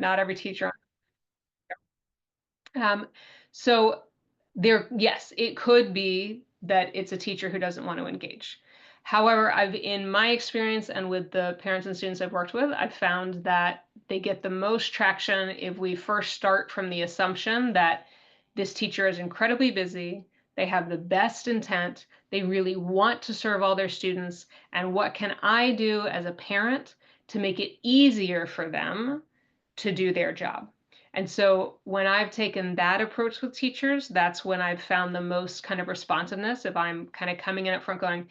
not every teacher. So yes, it could be that it's a teacher who doesn't want to engage. However, in my experience and with the parents and students I've worked with, I've found that they get the most traction if we first start from the assumption that this teacher is incredibly busy, they have the best intent, they really want to serve all their students, and what can I do as a parent to make it easier for them to do their job? And so when I've taken that approach with teachers, that's when I've found the most kind of responsiveness. If I'm kind of coming in up front going,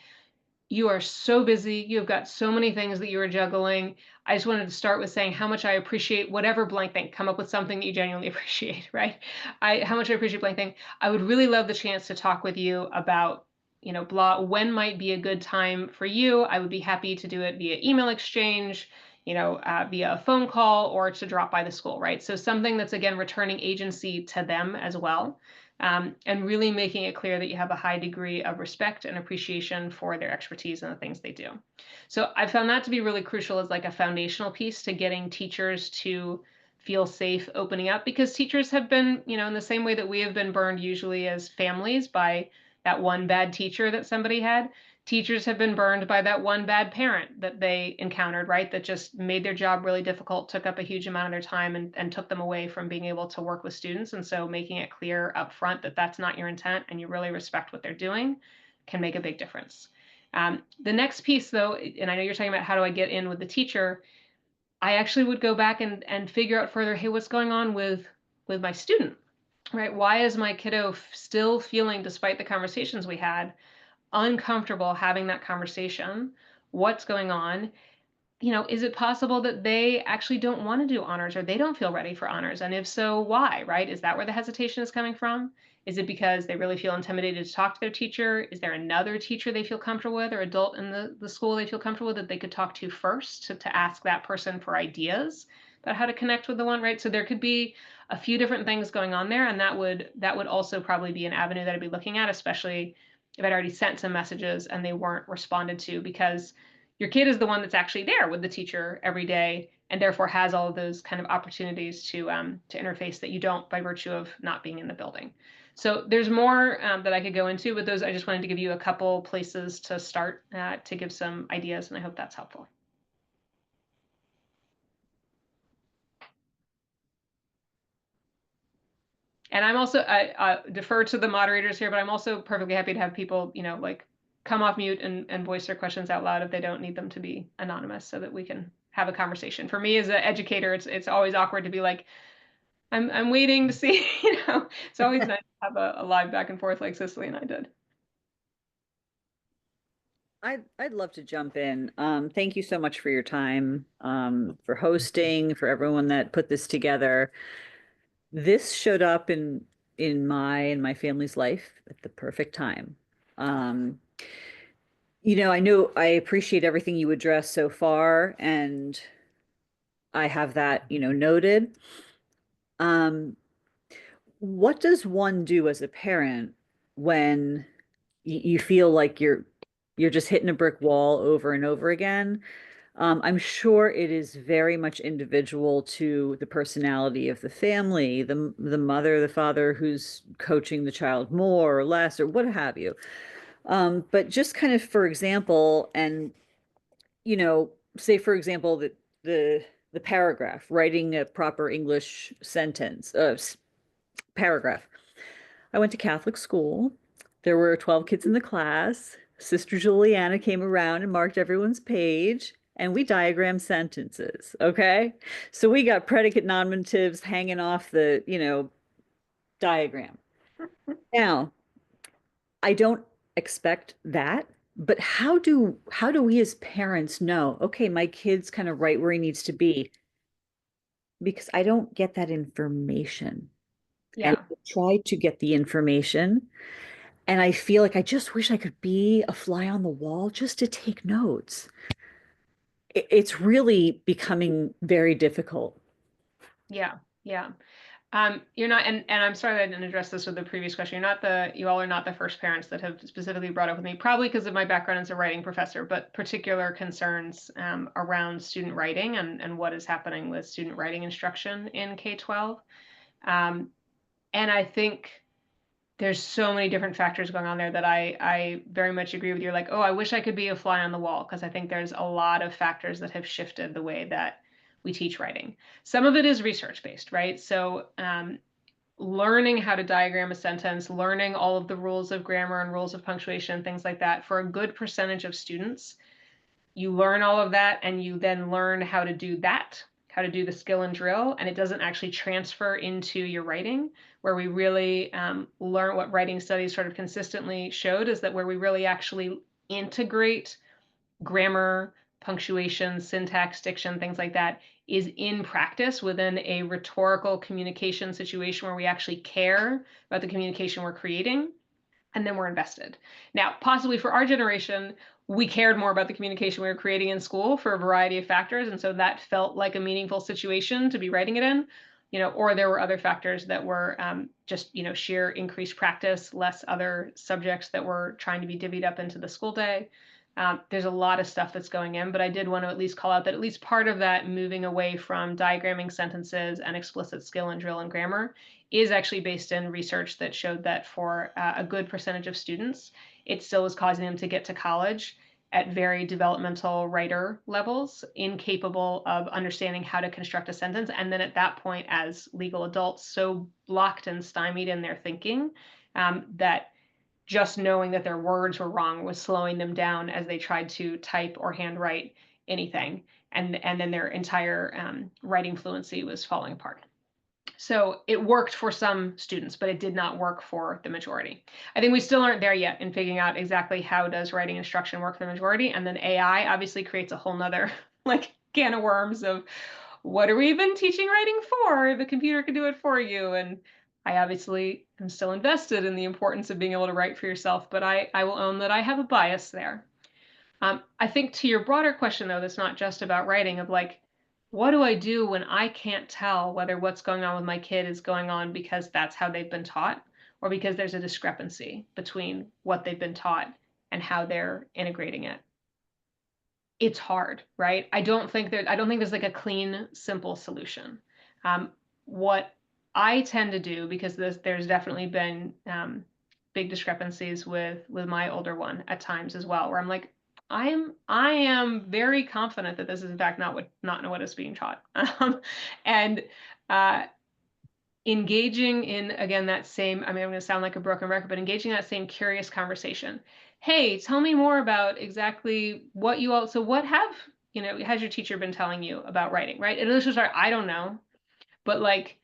you are so busy, you've got so many things that you are juggling. I just wanted to start with saying how much I appreciate whatever blank thing, come up with something that you genuinely appreciate, right? How much I appreciate blank thing. I would really love the chance to talk with you about, blah, when might be a good time for you. I would be happy to do it via email exchange, via a phone call, or to drop by the school, right? So something that's, again, returning agency to them as well, and really making it clear that you have a high degree of respect and appreciation for their expertise and the things they do. So I found that to be really crucial as like a foundational piece to getting teachers to feel safe opening up, because teachers have been, in the same way that we have been burned usually as families by that one bad teacher that somebody had. Teachers have been burned by that one bad parent that they encountered, right? That just made their job really difficult, took up a huge amount of their time, and took them away from being able to work with students. And so making it clear up front that that's not your intent and you really respect what they're doing can make a big difference. The next piece, though, and I know you're talking about how do I get in with the teacher, I actually would go back and figure out further, hey, what's going on with my student, right? Why is my kiddo still feeling, despite the conversations we had, uncomfortable having that conversation? What's going on? Is it possible that they actually don't want to do honors, or they don't feel ready for honors? And if so, why, right? Is that where the hesitation is coming from? Is it because they really feel intimidated to talk to their teacher? Is there another teacher they feel comfortable with, or adult in the school they feel comfortable with that they could talk to first to ask that person for ideas about how to connect with the one, right? So there could be a few different things going on there, and that would also probably be an avenue that I'd be looking at, especially if I'd already sent some messages and they weren't responded to, because your kid is the one that's actually there with the teacher every day, and therefore has all of those kind of opportunities to interface that you don't by virtue of not being in the building. So there's more that I could go into with those. I just wanted to give you a couple places to start to give some ideas, and I hope that's helpful. And I'm also, I defer to the moderators here, but I'm also perfectly happy to have people, like come off mute and voice their questions out loud if they don't need them to be anonymous, so that we can have a conversation. For me as an educator, it's always awkward to be like, I'm waiting to see, it's always nice to have a live back and forth like Cicely and I did. I'd love to jump in. Thank you so much for your time, for hosting, for everyone that put this together. This showed up in my and my family's life at the perfect time. Um, I know I appreciate everything you addressed so far, and I have that, noted. Um, what does one do as a parent when you feel like you're just hitting a brick wall over and over again? I'm sure it is very much individual to the personality of the family, the mother, the father who's coaching the child more or less, or what have you. But just kind of, for example, and say for example that the paragraph, writing a proper English sentence, paragraph. I went to Catholic school. There were 12 kids in the class. Sister Juliana came around and marked everyone's page, and we diagrammed sentences. Okay. So we got predicate nominatives hanging off the, diagram. Now, I don't expect that, but how do we as parents know, okay, my kid's kind of right where he needs to be? Because I don't get that information. And Yeah. I try to get the information. And I feel like I just wish I could be a fly on the wall just to take notes. It's really becoming very difficult. Yeah. Yeah. You're not, and I'm sorry that I didn't address this with the previous question. You all are not the first parents that have specifically brought up with me, probably because of my background as a writing professor, but particular concerns around student writing and what is happening with student writing instruction in K-12. And I think there's so many different factors going on there that I very much agree with you. Like, oh, I wish I could be a fly on the wall, because I think there's a lot of factors that have shifted the way that we teach writing. Some of it is research based, right? So learning how to diagram a sentence, learning all of the rules of grammar and rules of punctuation, things like that, for a good percentage of students, you learn all of that and you then learn how to do that, how to do the skill and drill, and it doesn't actually transfer into your writing. Where we really learn, what writing studies sort of consistently showed, is that where we really actually integrate grammar, punctuation, syntax, diction, things like that, is in practice within a rhetorical communication situation where we actually care about the communication we're creating, and then we're invested. Now, possibly for our generation, we cared more about the communication we were creating in school for a variety of factors, and so that felt like a meaningful situation to be writing it in, or there were other factors that were just, sheer increased practice, less other subjects that were trying to be divvied up into the school day. There's a lot of stuff that's going in, but I did want to at least call out that at least part of that moving away from diagramming sentences and explicit skill and drill and grammar is actually based in research that showed that for a good percentage of students, it still is causing them to get to college at very developmental writer levels, incapable of understanding how to construct a sentence. And then at that point, as legal adults, so blocked and stymied in their thinking that just knowing that their words were wrong was slowing them down as they tried to type or handwrite anything. And then their entire writing fluency was falling apart. So it worked for some students, but it did not work for the majority. I think we still aren't there yet in figuring out exactly how does writing instruction work for the majority. And then AI obviously creates a whole nother like can of worms of what are we even teaching writing for? The computer can do it for you. And I obviously am still invested in the importance of being able to write for yourself, but I will own that I have a bias there. I think to your broader question, though, that's not just about writing, of like, what do I do when I can't tell whether what's going on with my kid is going on because that's how they've been taught, or because there's a discrepancy between what they've been taught and how they're integrating it? It's hard, right? I don't think there's like a clean, simple solution. What I tend to do, because there's definitely been big discrepancies with my older one at times as well, where I'm like, I am very confident that this is in fact not what is being taught, and engaging in, again, that same, I mean, I'm going to sound like a broken record, but engaging in that same curious conversation. Hey, tell me more about exactly what you all, so what has your teacher been telling you about writing, right? And this is like, I don't know, but like,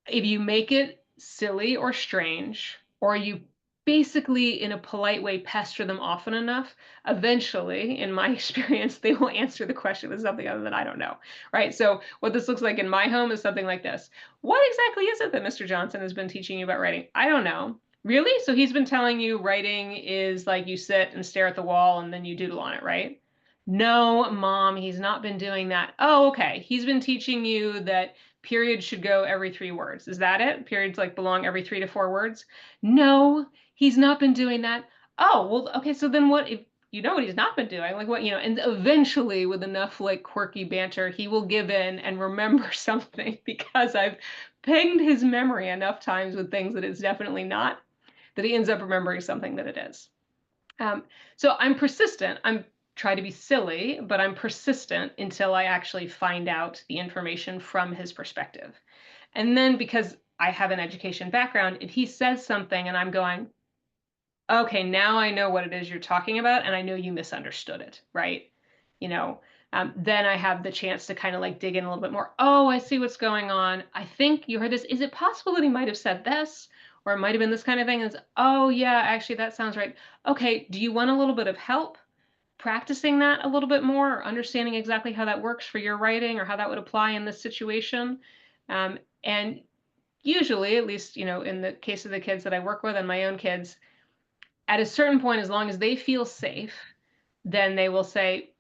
if you make it silly or strange, or you basically in a polite way pester them often enough, eventually, in my experience, they will answer the question with something other than I don't know, right? So what this looks like in my home is something like this. What exactly is it that Mr. Johnson has been teaching you about writing? I don't know. Really? So he's been telling you writing is like you sit and stare at the wall and then you doodle on it, right? No, Mom, he's not been doing that. Oh, okay. He's been teaching you that periods should go every 3 words. Is that it? Periods like belong every 3 to 4 words? No, he's not been doing that. Oh, well, okay, so then what if you know what he's not been doing? Like what, and eventually with enough like quirky banter, he will give in and remember something, because I've pinged his memory enough times with things that it's definitely not, that he ends up remembering something that it is. So I'm persistent. I'm try to be silly, but I'm persistent until I actually find out the information from his perspective. And then, because I have an education background, if he says something and I'm going, okay, now I know what it is you're talking about, and I know you misunderstood it, right? Then I have the chance to kind of like dig in a little bit more. Oh, I see what's going on. I think you heard this. Is it possible that he might have said this? Or it might have been this kind of thing. And it's, oh, yeah, actually, that sounds right. Okay, do you want a little bit of help practicing that a little bit more, or understanding exactly how that works for your writing, or how that would apply in this situation? And usually, at least, in the case of the kids that I work with and my own kids, at a certain point, as long as they feel safe, then they will say,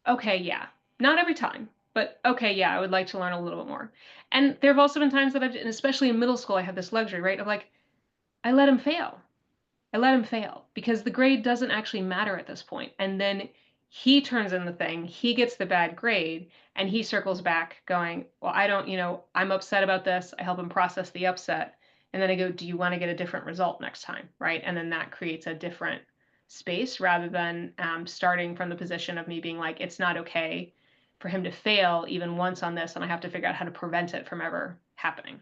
okay, yeah, not every time, but okay, yeah, I would like to learn a little bit more. And there have also been times that and especially in middle school, I had this luxury, right? Of like, I let him fail. I let him fail because the grade doesn't actually matter at this point. And then he turns in the thing, he gets the bad grade, and he circles back going, well, I don't, I'm upset about this. I help him process the upset. And then I go, do you want to get a different result next time? Right. And then that creates a different space rather than starting from the position of me being like, it's not okay for him to fail even once on this. And I have to figure out how to prevent it from ever happening.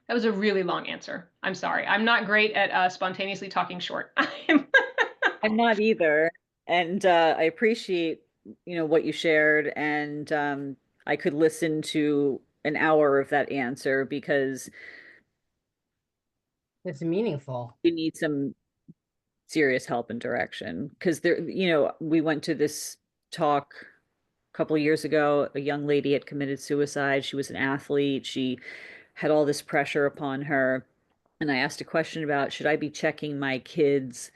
That was a really long answer. I'm sorry. I'm not great at spontaneously talking short. I'm not either. And I appreciate, what you shared. And I could listen to an hour of that answer because It's meaningful. you need some serious help and direction. Because we went to this talk a couple of years ago. A young lady had committed suicide. She was an athlete. She had all this pressure upon her. And I asked a question about, should I be checking my kids'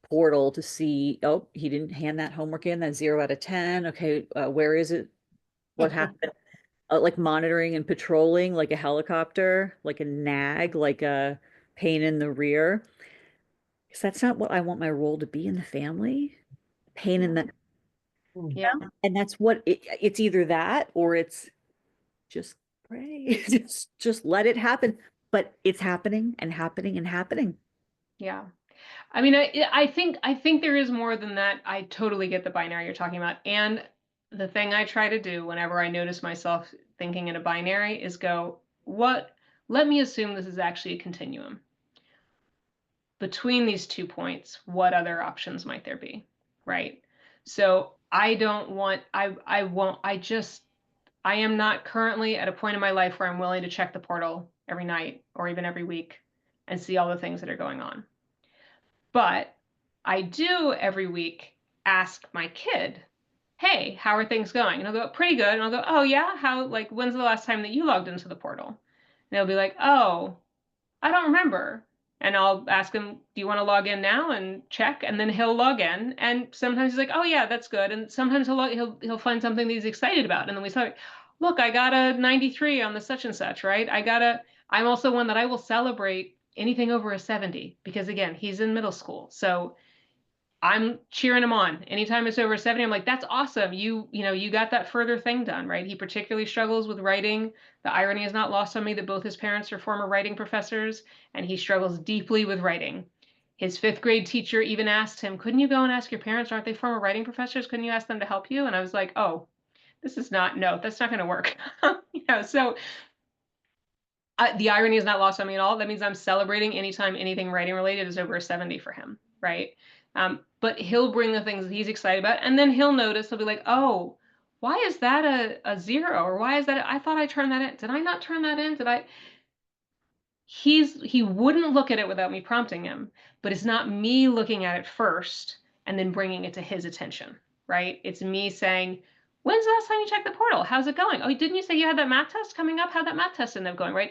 portal to see, oh, he didn't hand that homework in, that's 0 out of 10. Okay, where is it? What happened? Like monitoring and patrolling like a helicopter, like a nag, like a pain in the rear. Because that's not what I want my role to be in the family. Pain in the, Yeah. and that's what it's either that or it's just pray, just let it happen. But it's happening and happening and happening. Yeah. I mean, I think there is more than that. I totally get the binary you're talking about. And the thing I try to do whenever I notice myself thinking in a binary is go, let me assume this is actually a continuum. Between these 2 points, what other options might there be? Right. So I don't want, I won't, I am not currently at a point in my life where I'm willing to check the portal every night or even every week and see all the things that are going on. But I do every week ask my kid, hey, how are things going? And I'll go, pretty good. And I'll go, oh, yeah? Like, when's the last time that you logged into the portal? And they'll be like, oh, I don't remember. And I'll ask him, do you want to log in now and check? And then he'll log in. And sometimes he's like, oh, yeah, that's good. And sometimes he'll find something that he's excited about. And then we start, look, I got a 93 on the such and such, right? I'm also one that I will celebrate anything over a 70 because, again, he's in middle school. So I'm cheering him on. Anytime it's over 70, I'm like, that's awesome. You got that further thing done, right? He particularly struggles with writing. The irony is not lost on me that both his parents are former writing professors, and he struggles deeply with writing. His fifth grade teacher even asked him, couldn't you go and ask your parents? Aren't they former writing professors? Couldn't you ask them to help you? And I was like, oh, no, that's not going to work. So the irony is not lost on me at all. That means I'm celebrating anytime anything writing related is over a 70 for him, right? But he'll bring the things that he's excited about, and then he'll notice, he'll be like, oh, why is that a 0? Or why is that, I thought I turned that in. Did I not turn that in? He wouldn't look at it without me prompting him, but it's not me looking at it first and then bringing it to his attention, right? It's me saying, when's the last time you checked the portal? How's it going? Oh, didn't you say you had that math test coming up? How'd that math test end up going, right?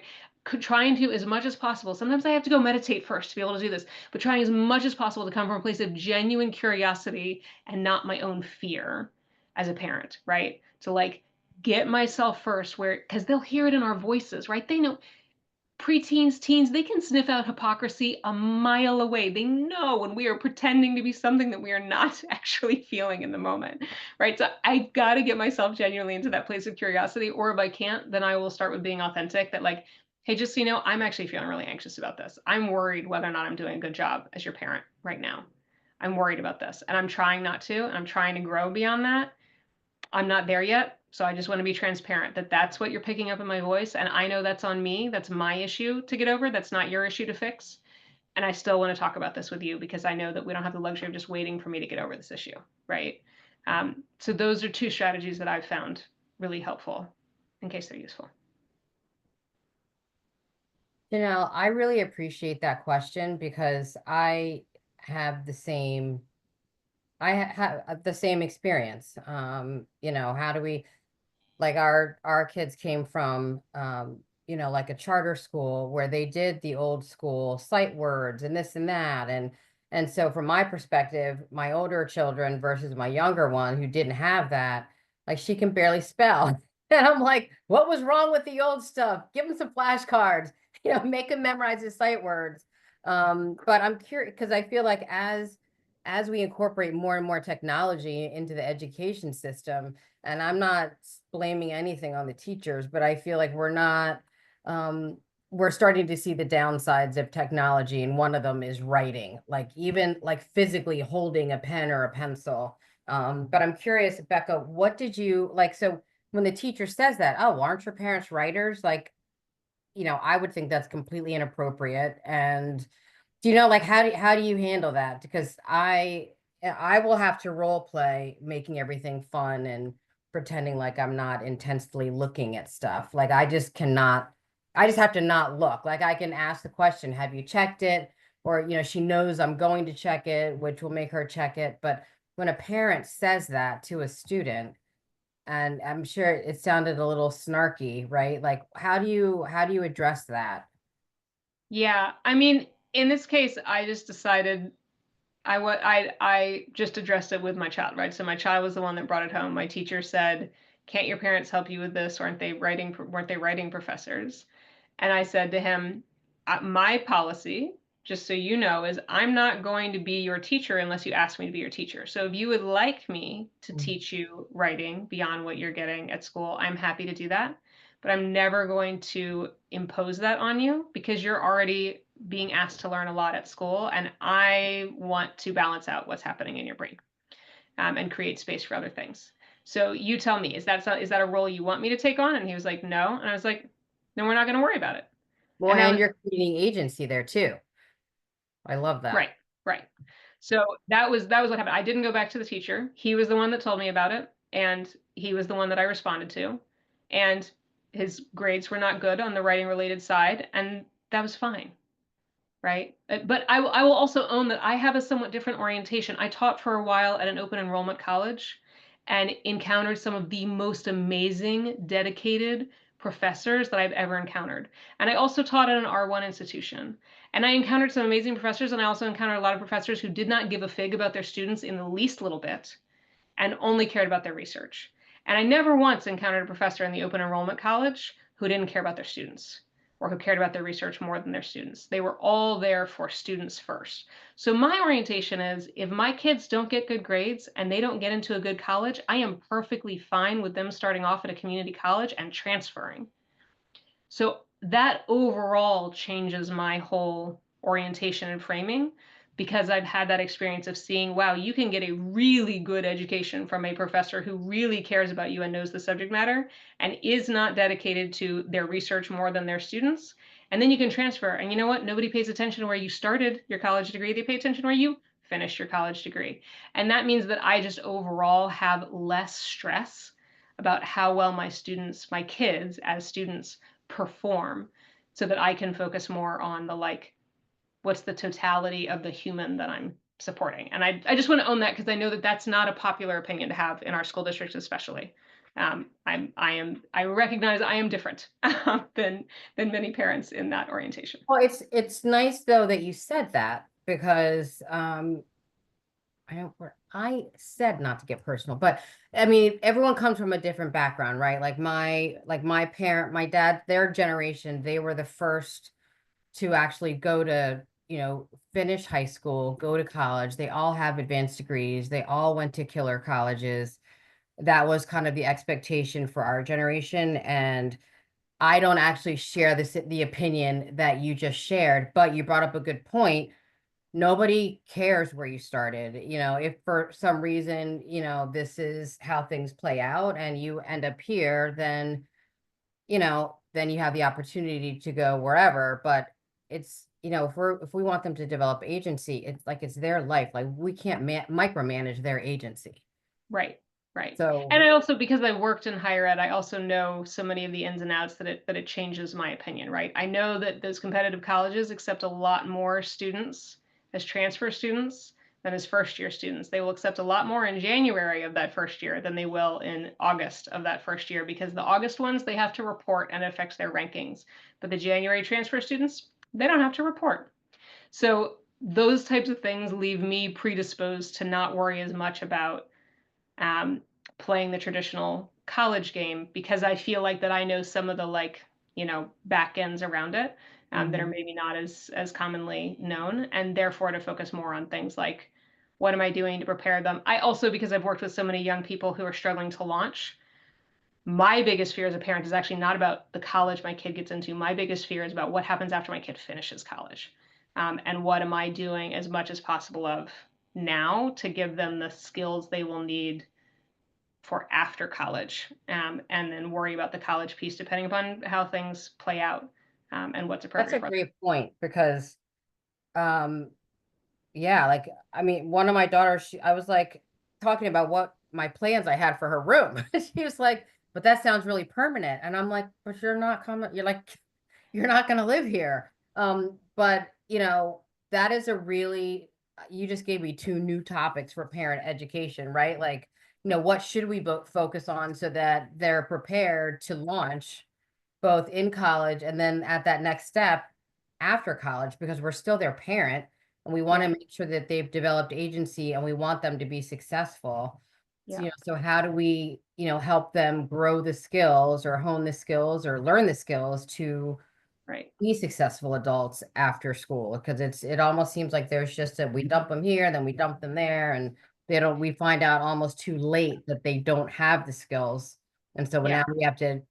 Trying to, as much as possible. Sometimes I have to go meditate first to be able to do this, but trying as much as possible to come from a place of genuine curiosity and not my own fear as a parent, right? To like get myself first because they'll hear it in our voices, right? They know preteens, teens, they can sniff out hypocrisy a mile away. They know when we are pretending to be something that we are not actually feeling in the moment, right? So I got to get myself genuinely into that place of curiosity, or if I can't, then I will start with being authentic that like, hey, just so you know, I'm actually feeling really anxious about this. I'm worried whether or not I'm doing a good job as your parent right now. I'm worried about this and I'm trying not to, and I'm trying to grow beyond that. I'm not there yet. So I just want to be transparent that that's what you're picking up in my voice. And I know that's on me. That's my issue to get over. That's not your issue to fix. And I still want to talk about this with you because I know that we don't have the luxury of just waiting for me to get over this issue. Right. So those are 2 strategies that I've found really helpful in case they're useful. I really appreciate that question because I have the same have the same experience. How do we, like our kids came from, like a charter school where they did the old school sight words and this and that. And so from my perspective, my older children versus my younger one who didn't have that, Like she can barely spell. And I'm like, what was wrong with the old stuff? Give them some flashcards, make them memorize the sight words. But I'm curious because I feel like as we incorporate more and more technology into the education system, and I'm not blaming anything on the teachers, but I feel like we're starting to see the downsides of technology, and one of them is writing, like even like physically holding a pen or a pencil. But I'm curious, Becca, what did you like? So when the teacher says that, oh, aren't your parents writers? Like, I would think that's completely inappropriate. And do you know, like, how do you handle that? Because I will have to role play making everything fun and pretending like I'm not intensely looking at stuff. Like I just have to not look. Like I can ask the question, have you checked it? Or, she knows I'm going to check it, which will make her check it. But when a parent says that to a student, and I'm sure it sounded a little snarky, right? Like, how do you address that? Yeah, I mean, in this case, I just decided I just addressed it with my child, right? So my child was the one that brought it home. My teacher said, "Can't your parents help you with this? Weren't they writing professors?" And I said to him, "My policy, just so you know, is I'm not going to be your teacher unless you ask me to be your teacher. So if you would like me to teach you writing beyond what you're getting at school, I'm happy to do that. But I'm never going to impose that on you because you're already being asked to learn a lot at school, and I want to balance out what's happening in your brain, and create space for other things. So you tell me, is that a role you want me to take on?" And he was like, "No." And I was like, "Then we're not going to worry about it." Well, And that and was you're creating agency there too. I love that. right, right. So that was what happened. I didn't go back to the teacher. He was the one that told me about it, and he was the one that I responded to. And his grades were not good on the writing related side, and that was fine. Right? But I will also own that I have a somewhat different orientation. I taught for a while at an open enrollment college and encountered some of the most amazing, dedicated professors that I've ever encountered. And I also taught at an R1 institution. And I encountered some amazing professors, and I also encountered a lot of professors who did not give a fig about their students in the least little bit and only cared about their research. And I never once encountered a professor in the open enrollment college who didn't care about their students or who cared about their research more than their students. They were all there for students first. So my orientation is if my kids don't get good grades and they don't get into a good college, I am perfectly fine with them starting off at a community college and transferring. So that overall changes my whole orientation and framing because I've had that experience of seeing, wow, you can get a really good education from a professor who really cares about you and knows the subject matter and is not dedicated to their research more than their students. And then you can transfer. And you know what? Nobody pays attention to where you started your college degree. They pay attention to where you finished your college degree. And that means that I just overall have less stress about how well my kids as students perform so that I can focus more on the like, what's the totality of the human that I'm supporting. And I just want to own that because I know that that's not a popular opinion to have in our school districts, especially. I recognize I am different than many parents in that orientation. Well, it's nice though that you said that because I said not to get personal, but I mean everyone comes from a different background, right? My dad, their generation, they were the first to actually go to, finish high school, go to college. They all have advanced degrees. They all went to killer colleges. That was kind of the expectation for our generation. And I don't actually share the opinion that you just shared, but you brought up a good point. Nobody cares where you started. If for some reason, this is how things play out and you end up here, then you have the opportunity to go wherever. But it's, if we want them to develop agency, it's like it's their life. Like we can't micromanage their agency. Right. Right. So And I also, because I've worked in higher ed, I also know so many of the ins and outs that it changes my opinion, right? I know that those competitive colleges accept a lot more students as transfer students than as first year students. They will accept a lot more in January of that first year than they will in August of that first year because the August ones, they have to report and it affects their rankings. But the January transfer students, they don't have to report. So those types of things leave me predisposed to not worry as much about playing the traditional college game, because I feel like that I know some of the like, back ends around it that are Mhm. maybe not as commonly known, and therefore to focus more on things like what am I doing to prepare them. I also, because I've worked with so many young people who are struggling to launch, my biggest fear as a parent is actually not about the college my kid gets into. My biggest fear is about what happens after my kid finishes college. And what am I doing as much as possible of now to give them the skills they will need for after college, and then worry about the college piece depending upon how things play out, and what's That's a appropriate for them. great point because, um, yeah, like, I mean, one of my daughters, I was like talking about what my plans I had for her room. She was like, but that sounds really permanent. And I'm like, but you're not coming, you're like, you're not going to live here. But that is a really, you just gave me two new topics for parent education, right? Like, what should we focus on so that they're prepared to launch both in college and then at that next step after college, because we're still their parent and we want Yeah, to make sure that they've developed agency and we want them to be successful. So, yeah, so how do we, help them grow the skills or hone the skills or learn the skills to right. be successful adults after school? Because it almost seems like there's just we dump them here, then we dump them there, and we find out almost too late that they don't have the skills. And so Yeah. now we have to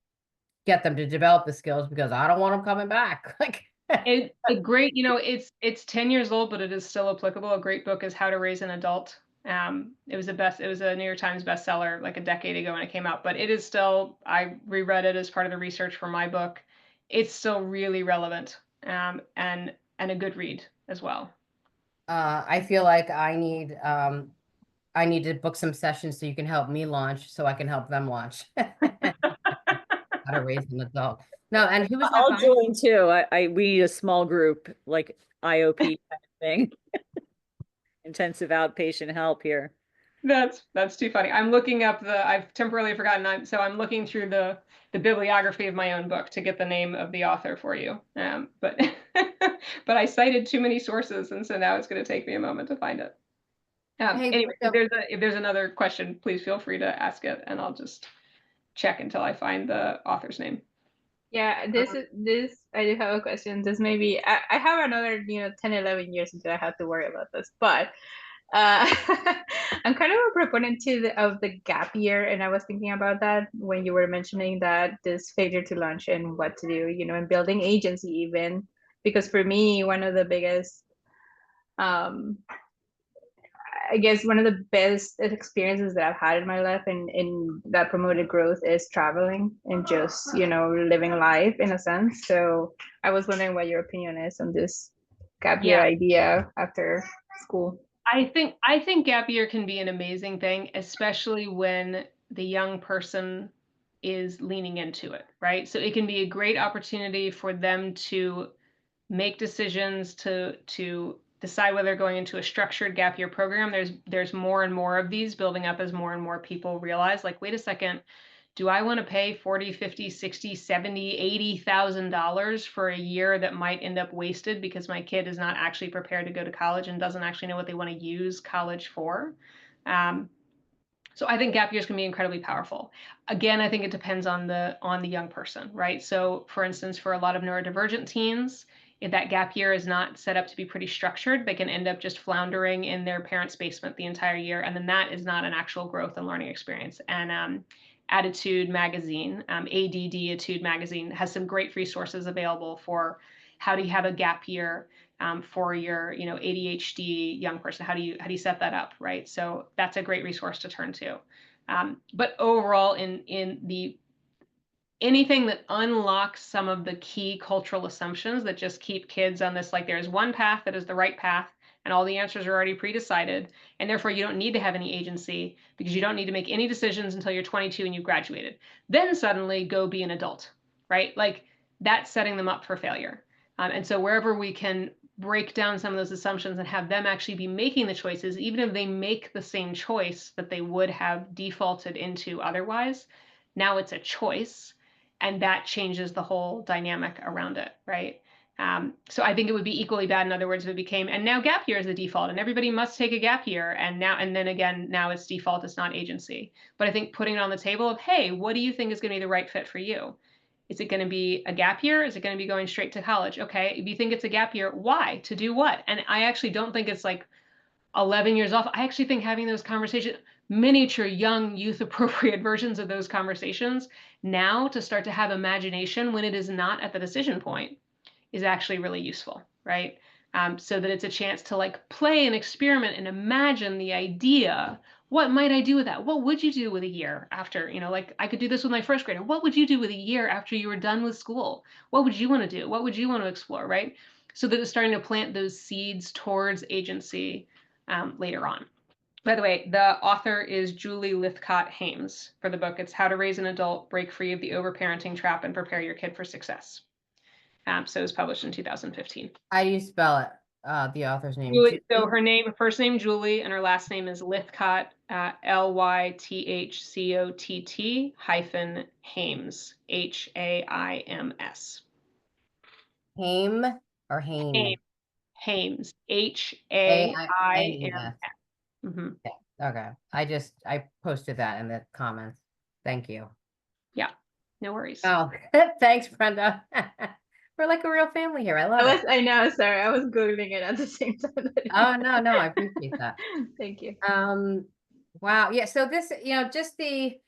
get them to develop the skills because I don't want them coming back. Like, A great, it's 10 years old, but it is still applicable. A great book is How to Raise an Adult. It was a New York Times bestseller like a decade ago when it came out, but it is still, I reread it as part of the research for my book. It's still really relevant, and a good read as well. I feel like I need to book some sessions so you can help me launch so I can help them launch. How to raise an adult. No, and who was that I'll by? join too. We need a small group, like IOP kind of thing, intensive outpatient help here. That's too funny. I'm looking up I've temporarily forgotten. I'm looking through the bibliography of my own book to get the name of the author for you. But but I cited too many sources, and so now it's going to take me a moment to find it. Hey, Anyway, so if there's another question, please feel free to ask it, and I'll just check until I find the author's name. Yeah, this I do have a question. This may be I have another, 10, 11 years until I have to worry about this, but I'm kind of a proponent of the gap year, and I was thinking about that when you were mentioning that this failure to launch and what to do, and building agency even, because for me, one of the biggest um I guess one of the best experiences that I've had in my life in that promoted growth is traveling and just, living life in a sense. So I was wondering what your opinion is on this gap year Yeah, idea after school. I think gap year can be an amazing thing, especially when the young person is leaning into it, right? So it can be a great opportunity for them to make decisions, to decide whether they're going into a structured gap year program. There's more and more of these building up as more and more people realize, like, wait a second, do I want to pay 40, 50, 60, 70, $80,000 for a year that might end up wasted because my kid is not actually prepared to go to college and doesn't actually know what they want to use college for? Um, so I think gap years can be incredibly powerful. Again, I think it depends on the young person, right? So for instance, for a lot of neurodivergent teens, if that gap year is not set up to be pretty structured, they can end up just floundering in their parents' basement the entire year. And then that is not an actual growth and learning experience. And Attitude Magazine, ADD Attitude Magazine, has some great resources available for how do you have a gap year for your ADHD young person. How do you set that up, right? So that's a great resource to turn to. But overall, in the anything that unlocks some of the key cultural assumptions that just keep kids on this, like, there's one path that is the right path and all the answers are already pre-decided, and therefore you don't need to have any agency because you don't need to make any decisions until you're 22 and you've graduated. Then suddenly go be an adult, right? Like, that's setting them up for failure. And so wherever we can break down some of those assumptions and have them actually be making the choices, even if they make the same choice that they would have defaulted into otherwise, now it's a choice, and that changes the whole dynamic around it, right? So I think it would be equally bad, in other words, if it became, and now gap year is the default and everybody must take a gap year. And then again, now it's default, it's not agency. But I think putting it on the table of, hey, what do you think is going to be the right fit for you? Is it going to be a gap year? Is it going to be going straight to college? Okay, if you think it's a gap year, why? To do what? And I actually don't think it's like 11 years off. I actually think having those conversations, miniature, young, youth appropriate versions of those conversations now to start to have imagination when it is not at the decision point is actually really useful, right? So that it's a chance to like play and experiment and imagine the idea. What might I do with that? What would you do with a year after, like I could do this with my first grader. What would you do with a year after you were done with school? What would you want to do? What would you want to explore, right? So that it's starting to plant those seeds towards agency later on. By the way, the author is Julie Lythcott-Haims for the book. It's How to Raise an Adult, Break Free of the Overparenting Trap, and Prepare Your Kid for Success. So it was published in 2015. How do you spell it? The author's name? Julie, so her first name Julie, and her last name is Lythcott, Lythcott -Haims, Haims. Haim or Haim? Haims, Haims. Mm-hmm. Okay. I posted that in the comments. Thank you. Yeah, no worries. Oh, thanks, Brenda. We're like a real family here. I love it. I know, sorry, I was Googling it at the same time. Oh, no, I appreciate that. Thank you. Wow. Yeah. So this, just the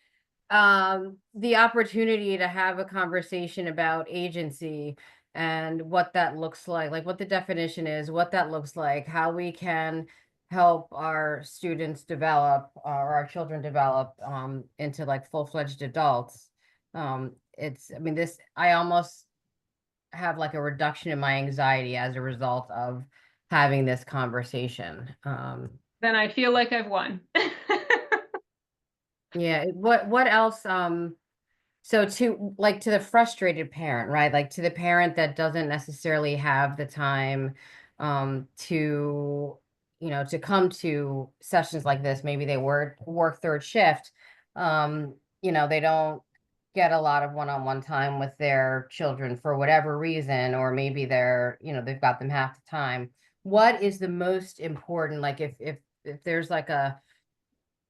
opportunity to have a conversation about agency and what that looks like what the definition is, what that looks like, how we can help our students develop or our children develop into like full-fledged adults. I almost have like a reduction in my anxiety as a result of having this conversation. Then I feel like I've won. Yeah. What else? So to the frustrated parent, right? Like to the parent that doesn't necessarily have the time to come to sessions like this. Maybe they work third shift. They don't get a lot of one-on-one time with their children for whatever reason, or maybe they've got them half the time. What is the most important, like if there's like a,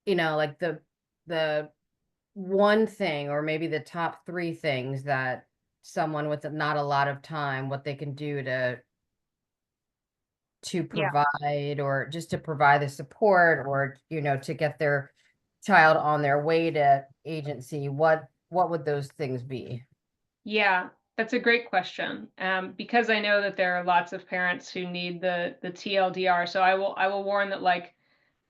like the one thing, or maybe the top 3 things that someone with not a lot of time, what they can do to provide, or just to provide the support, or to get their child on their way to agency, what would those things be? Yeah, that's a great question. Because I know that there are lots of parents who need the TLDR. So I will warn that like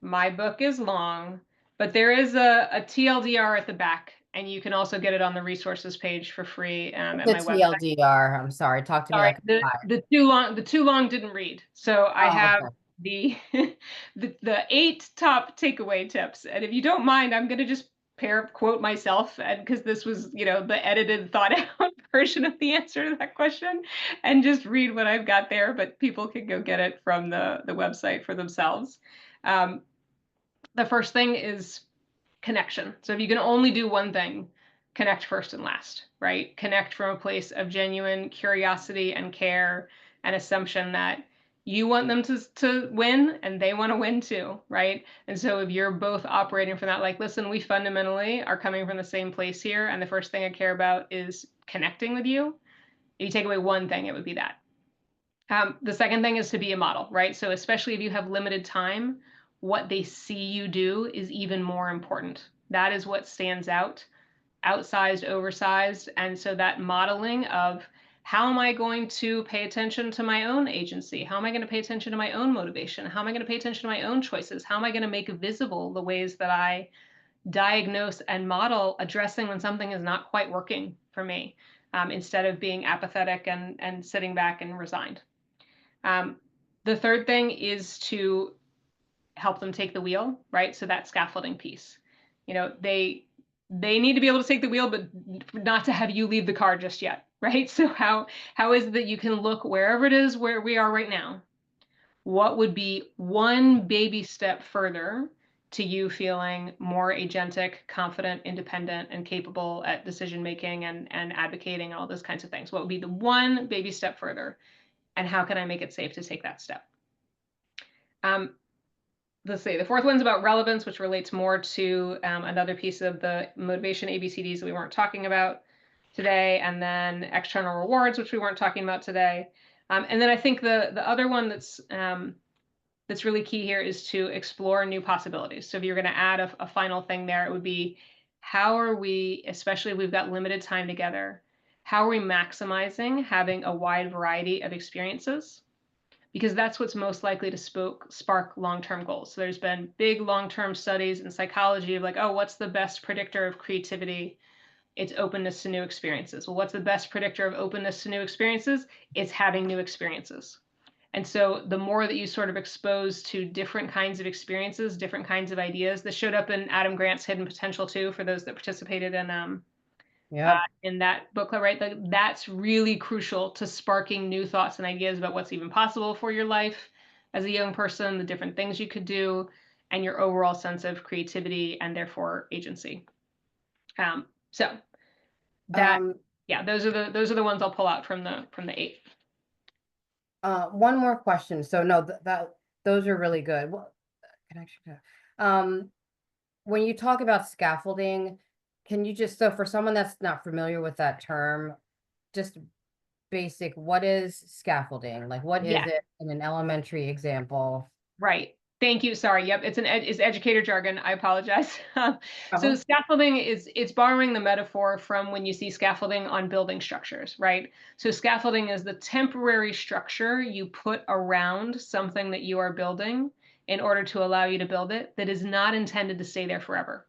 my book is long, but there is a TLDR at the back, and you can also get it on the resources page for free at my website. TLDR, I'm sorry, talk to me like the too long didn't read. So I have the 8 top takeaway tips, and if you don't mind, I'm going to just quote myself, and because this was the edited, thought out version of the answer to that question, and just read what I've got there, but people can go get it from the website for themselves. The first thing is connection. So if you can only do one thing, connect first and last, right? Connect from a place of genuine curiosity and care and assumption that you want them to win and they want to win too, right? And so if you're both operating from that, like, listen, we fundamentally are coming from the same place here, and the first thing I care about is connecting with you. If you take away one thing, it would be that. The second thing is to be a model, right? So especially if you have limited time, what they see you do is even more important. That is what stands out, outsized, oversized. And so that modeling of how am I going to pay attention to my own agency? How am I going to pay attention to my own motivation? How am I going to pay attention to my own choices? How am I going to make visible the ways that I diagnose and model addressing when something is not quite working for me, instead of being apathetic and sitting back and resigned? The third thing is to help them take the wheel, right? So that scaffolding piece, they need to be able to take the wheel, but not to have you leave the car just yet, right? So how is it that you can look wherever it is where we are right now? What would be one baby step further to you feeling more agentic, confident, independent, and capable at decision making and advocating, all those kinds of things? What would be the one baby step further? and how can I make it safe to take that step? Let's see, the fourth one's about relevance, which relates more to another piece of the motivation ABCDs that we weren't talking about today, and then external rewards, which we weren't talking about today. And then I think the other one that's really key here is to explore new possibilities. So if you're going to add a final thing there, it would be, how are we, especially if we've got limited time together, how are we maximizing having a wide variety of experiences? Because that's what's most likely to spark long-term goals. So there's been big long-term studies in psychology of like, oh, what's the best predictor of creativity? It's openness to new experiences. Well, what's the best predictor of openness to new experiences? It's having new experiences. And so the more that you sort of expose to different kinds of experiences, different kinds of ideas, this showed up in Adam Grant's Hidden Potential too, for those that participated in that book club, right? That's really crucial to sparking new thoughts and ideas about what's even possible for your life as a young person, the different things you could do, and your overall sense of creativity and therefore agency. So that, yeah, those are the ones I'll pull out from the 8. One more question. So no, those are really good. Well, when you talk about scaffolding, can you just, so for someone that's not familiar with that term, just basic, what is scaffolding? Like, what is it in an elementary example? Right. Thank you. Sorry. Yep. It's educator jargon. I apologize. So scaffolding it's borrowing the metaphor from when you see scaffolding on building structures, right? So scaffolding is the temporary structure you put around something that you are building in order to allow you to build it, that is not intended to stay there forever.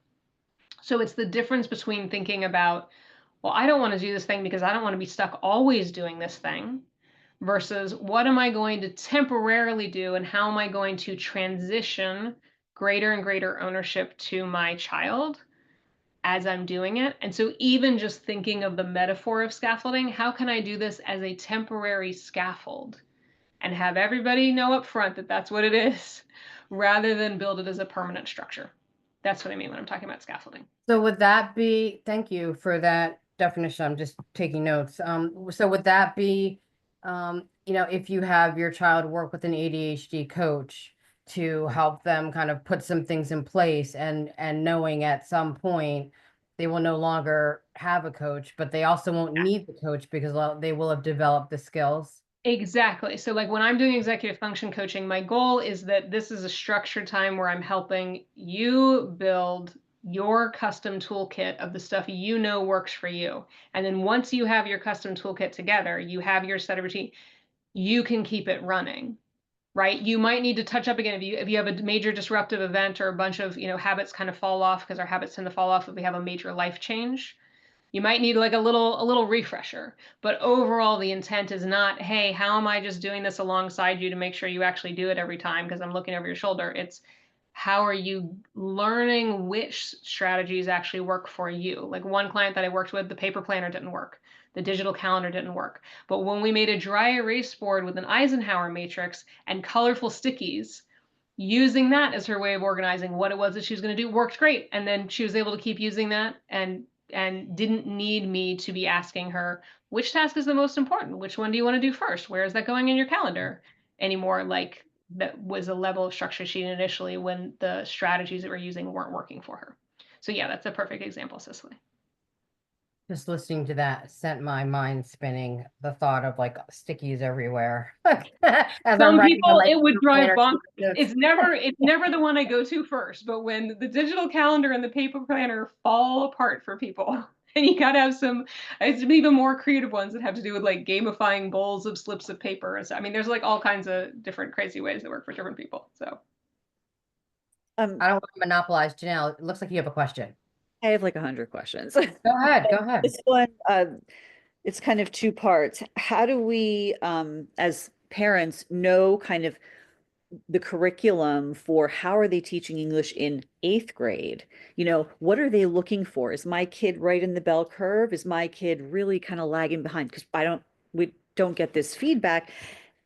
So it's the difference between thinking about, well, I don't want to do this thing because I don't want to be stuck always doing this thing, versus what am I going to temporarily do and how am I going to transition greater and greater ownership to my child as I'm doing it. And so even just thinking of the metaphor of scaffolding, how can I do this as a temporary scaffold and have everybody know up front that that's what it is, rather than build it as a permanent structure? That's what I mean when I'm talking about scaffolding. So would that be, thank you for that definition. I'm just taking notes. So would that be, if you have your child work with an ADHD coach to help them kind of put some things in place, and knowing at some point they will no longer have a coach, but they also won't need the coach because they will have developed the skills? Exactly. So like when I'm doing executive function coaching, my goal is that this is a structured time where I'm helping you build your custom toolkit of the stuff you know works for you. And then once you have your custom toolkit together, you have your set of routine, you can keep it running, right? You might need to touch up again if you have a major disruptive event or a bunch of, habits kind of fall off, because our habits tend to fall off if we have a major life change. You might need like a little refresher, but overall the intent is not, hey, how am I just doing this alongside you to make sure you actually do it every time because I'm looking over your shoulder? It's how are you learning which strategies actually work for you? Like one client that I worked with, the paper planner didn't work. The digital calendar didn't work. But when we made a dry erase board with an Eisenhower matrix and colorful stickies, using that as her way of organizing what it was that she was going to do worked great. And then she was able to keep using that and didn't need me to be asking her, which task is the most important? Which one do you want to do first? Where is that going in your calendar? Anymore, like that was a level of structure she did initially when the strategies that we're using weren't working for her. So yeah, that's a perfect example, Cicely. Just listening to that sent my mind spinning, the thought of like stickies everywhere. Some people, it would drive bonkers. It's never the one I go to first, but when the digital calendar and the paper planner fall apart for people, and you gotta have some even more creative ones that have to do with like gamifying bowls of slips of paper. So, I mean, there's like all kinds of different crazy ways that work for different people. So I don't want to monopolize. Janelle, it looks like you have a question. I have like 100 questions. Go ahead. This one, it's kind of 2 parts. How do we, as parents, know kind of the curriculum for how are they teaching English in 8th grade? What are they looking for? Is my kid right in the bell curve? Is my kid really kind of lagging behind? Because we don't get this feedback.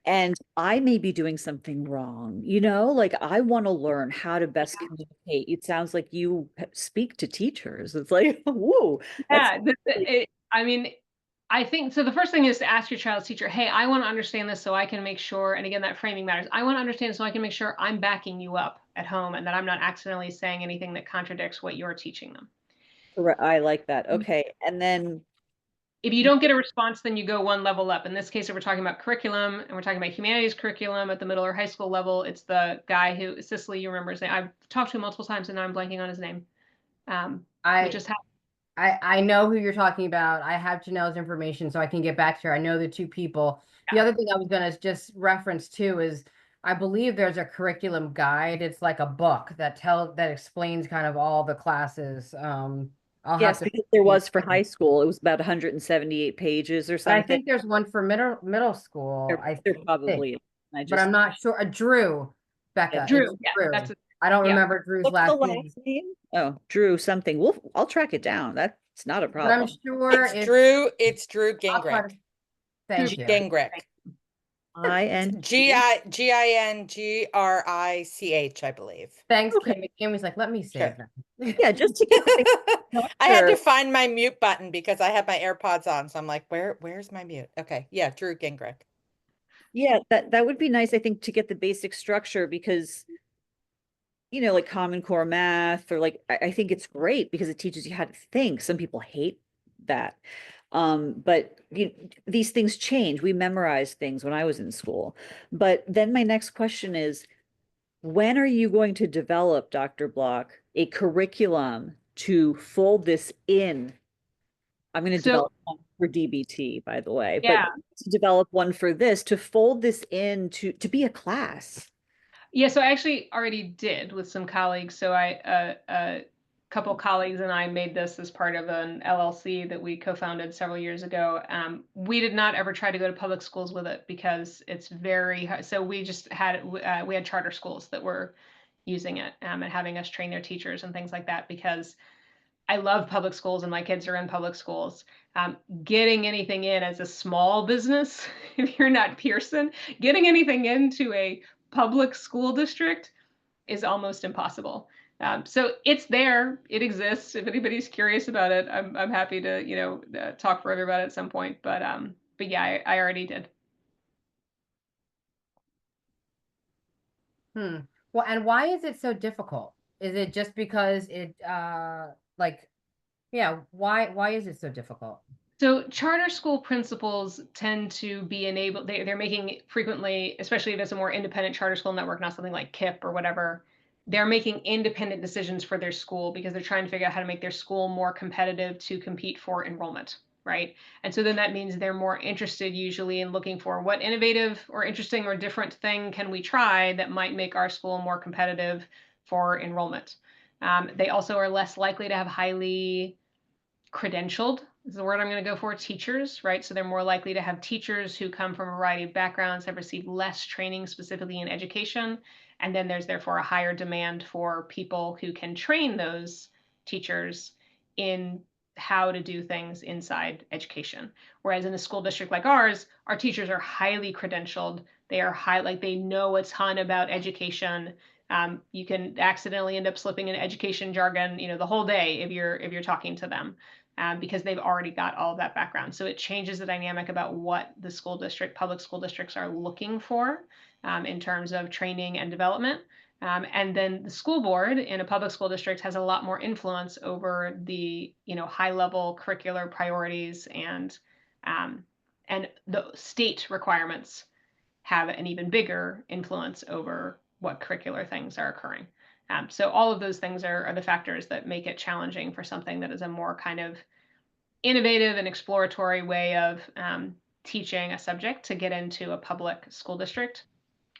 And I may be doing something wrong, like I want to learn how to best communicate. It sounds like you speak to teachers. It's like, whoa. Yeah, I mean, I think so. The first thing is to ask your child's teacher, hey, I want to understand this so I can make sure, and again, that framing matters. I want to understand so I can make sure I'm backing you up at home and that I'm not accidentally saying anything that contradicts what you're teaching them. I like that. Okay. And then, If you don't get a response, then you go one level up. In this case, if we're talking about curriculum and we're talking about humanities curriculum at the middle or high school level, it's the guy who, Cicely, you remember his name. I've talked to him multiple times and now I'm blanking on his name. We I just have, I know who you're talking about. I have Janelle's information, so I can get back to her. I know the two people. The other thing I was gonna just reference too is I believe there's a curriculum guide. It's like a book that explains kind of all the classes. I'll yes, have to. because there was for high school, it was about 178 pages or But I something. think there's one for middle school. There probably is. But I'm not sure. Drew, Becca. Drew. It's Yeah, Drew. that's I don't yeah. remember Drew's What's the last last name. name? Oh, Drew something. I'll track it down. That's not a But I'm problem. sure It's Drew. It's Drew I'll try to- Gingrich. Thank you. Gingrich. I-N. Gingrich, I believe. Thanks, Okay. Kimmy. Kimmy's like, let me save Sure. them. Yeah, just to get the I had to Sure. find my mute button because I had my AirPods on. So I'm like, where's my mute? Okay. Yeah, Drew Gingrich. Yeah, that would be nice, I think, to get the basic structure because, like Common Core math or like, I think it's great because it teaches you how to think. Some people hate that. But these things change. We memorized things when I was in school. But then my next question is, when are you going to develop, Dr. Block, a curriculum to fold this in? I'm going to So- develop one for DBT, by the way, Yeah. but to develop one for this, to fold this in to be a class. Yeah, so I actually already did with some colleagues. So a couple colleagues and I made this as part of an LLC that we co-founded several years ago. We did not ever try to go to public schools with it because it's very hard. So we just had we had charter schools that were using it and having us train their teachers and things like that because I love public schools and my kids are in public schools. Getting anything in as a small business, if you're not Pearson, getting anything into a public school district is almost impossible. So it's there, it exists. If anybody's curious about it, I'm happy to talk further about it at some point. But yeah, I already did. Well, and why is it so difficult? Is it just because why is it so difficult? So charter school principals tend to be enabled, they're making frequently, especially if it's a more independent charter school network, not something like KIPP or whatever, they're making independent decisions for their school because they're trying to figure out how to make their school more competitive to compete for enrollment, right? And so then that means they're more interested usually in looking for what innovative or interesting or different thing can we try that might make our school more competitive for enrollment. They also are less likely to have highly credentialed is the word I'm going to go for, teachers, right? So they're more likely to have teachers who come from a variety of backgrounds, have received less training specifically in education. And then there's therefore a higher demand for people who can train those teachers in how to do things inside education. Whereas in a school district like ours, our teachers are highly credentialed. They are they know a ton about education. You can accidentally end up slipping in education jargon, the whole day if you're talking to them. Because they've already got all of that background. So it changes the dynamic about what the public school districts are looking for in terms of training and development. And then the school board in a public school district has a lot more influence over the high level curricular priorities and the state requirements have an even bigger influence over what curricular things are occurring. So all of those things are the factors that make it challenging for something that is a more kind of innovative and exploratory way of teaching a subject to get into a public school district,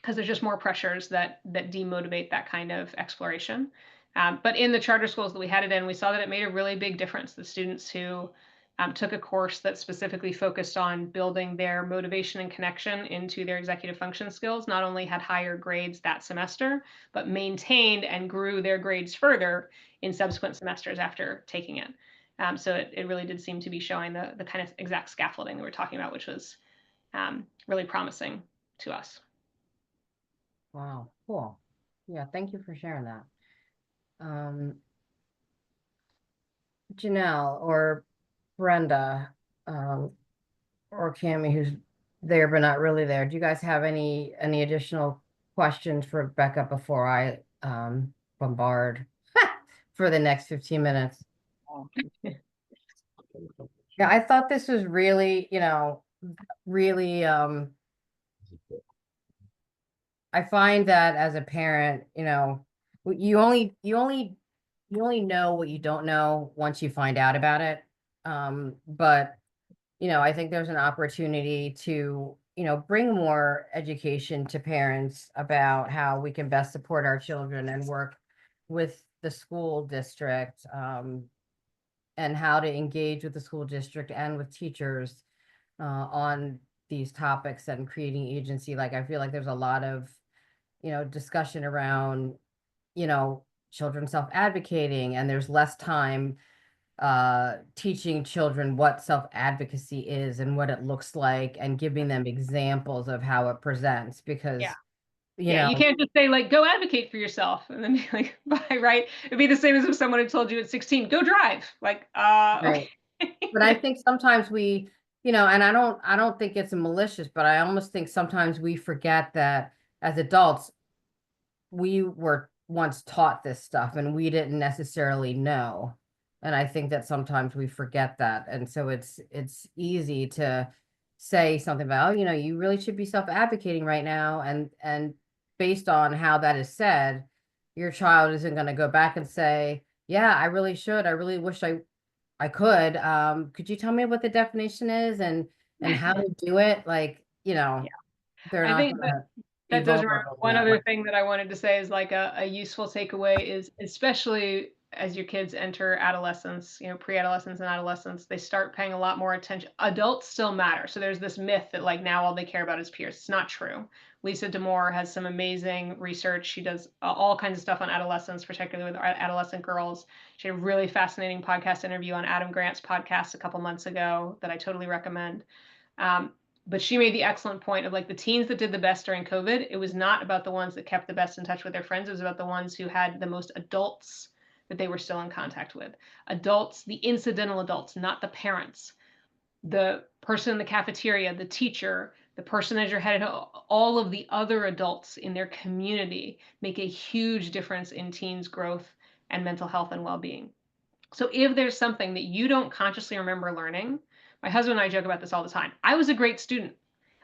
because there's just more pressures that demotivate that kind of exploration. But in the charter schools that we had it in, we saw that it made a really big difference. The students who took a course that specifically focused on building their motivation and connection into their executive function skills not only had higher grades that semester, but maintained and grew their grades further in subsequent semesters after taking it. So it really did seem to be showing the kind of exact scaffolding that we're talking about, which was really promising to us. Wow, cool. Yeah, thank you for sharing that. Janelle or Brenda, or Cami, who's there but not really there. Do you guys have any additional questions for Becca before I bombard for the next 15 minutes? Yeah, I thought this was really, really I find that as a parent, you only know what you don't know once you find out about it. But I think there's an opportunity to, bring more education to parents about how we can best support our children and work with the school district, and how to engage with the school district and with teachers on these topics and creating agency. Like, I feel like there's a lot of, discussion around, children self-advocating, and there's less time teaching children what self-advocacy is and what it looks like, and giving them examples of how it presents, because Yeah. you Yeah, know you can't just say like, go advocate for yourself and then be like, bye, right? It'd be the same as if someone had told you at 16, go drive. Like, right. okay. But I think sometimes we, and I don't think it's malicious, but I almost think sometimes we forget that as adults, we were once taught this stuff and we didn't necessarily know. And I think that sometimes we forget that. And so it's easy to say something about, oh, you really should be self-advocating right now. And based on how that is said, your child isn't going to go back and say, yeah, I really should. I really wish I could. Could you tell me what the definition is and how to do it? Like, they're I not think gonna be that does remember vulnerable in one that way. other thing that I wanted to say is like a useful takeaway is, especially as your kids enter adolescence, pre-adolescence and adolescence, they start paying a lot more attention. Adults still matter. So there's this myth that like now all they care about is peers. It's not true. Lisa D'Amour has some amazing research. She does all kinds of stuff on adolescence, particularly with adolescent girls. She had a really fascinating podcast interview on Adam Grant's podcast a couple months ago that I totally recommend. But she made the excellent point of like the teens that did the best during COVID, it was not about the ones that kept the best in touch with their friends. It was about the ones who had the most adults that they were still in contact with. Adults, the incidental adults, not the parents. The person in the cafeteria, the teacher, the person as you're headed, all of the other adults in their community make a huge difference in teens' growth and mental health and well-being. So if there's something that you don't consciously remember learning, my husband and I joke about this all the time. I was a great student.